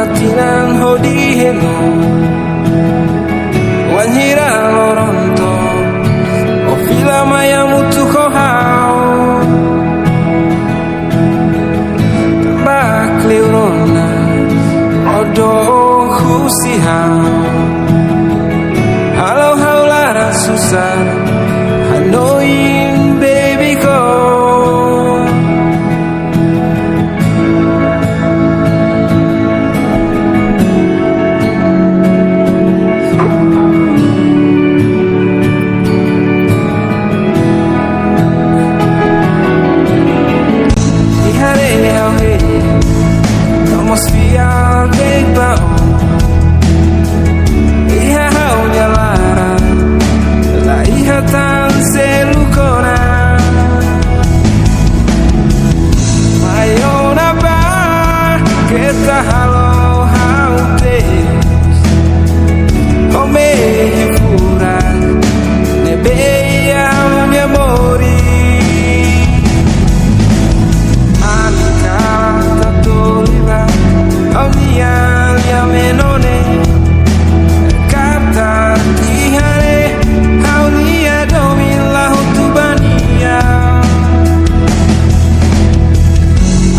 Matinan hodiheno Wanhira loronto O fila maya mutu kohao Tambak liurona Odo husihao Halo haulara susah Hanoin baby ko Fiar kay bao Iha hau nyalara La iha tan selukona Mayona ba Kita halo hau teus Ome hifuran Nebeia mi amori Aunia menone kata ihare aunia domila hutubania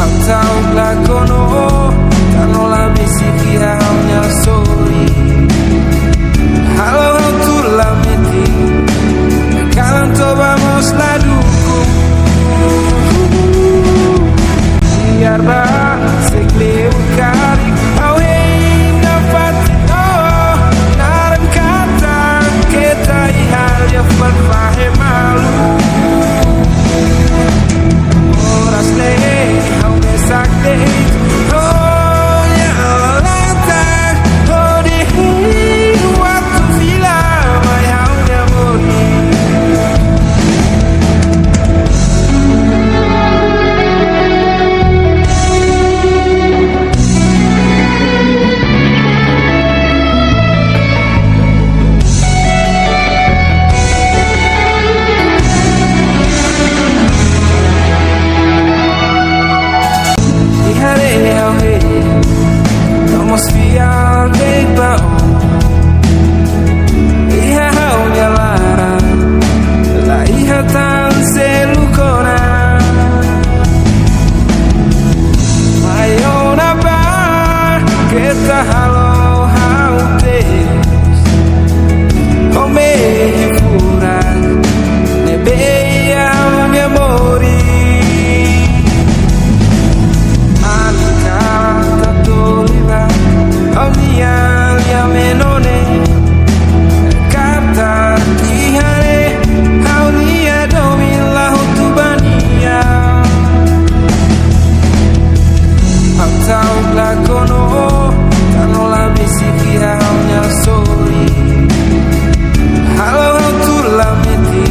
Atau lakono tanola bisiki aunia sori Halo hautulah meti Canto vamos la duku Biar bah sekleu kari Au hei nafatino Naran kata Kita ihal ya farfahe malu Oras lehe Au mesak deh Oh ya latang Oh dihei Waktu vila Mayau ya mori Fiar kay bao Iha hau nyalara La iha tan selukona Mayona ba Kita halo hau teus Ome hifuran Nebeia mi amori Aunia menone kata ihare aunia domila hutubania Atau lakono tanola bisiki aunia sori Halo hautulah meti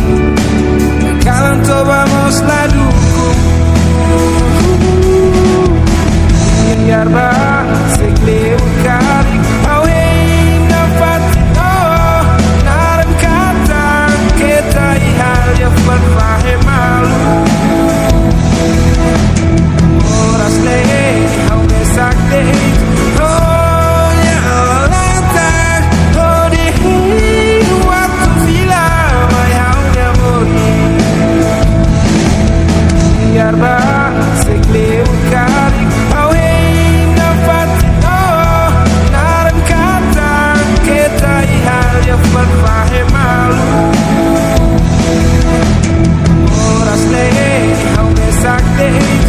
Canto vamos la duku Biar bah sekleu kari Au hei nafatino Naran kata Kita ihal ya farfahe malu Oras lehe Au mesak deh Oh ya latang Oh dihei Waktu vila Mayau ya mori Biar bah sekleu kari Au hei nafatino Naran kata Kita ihal ya farfahe malu Oras lehe Au mesak deh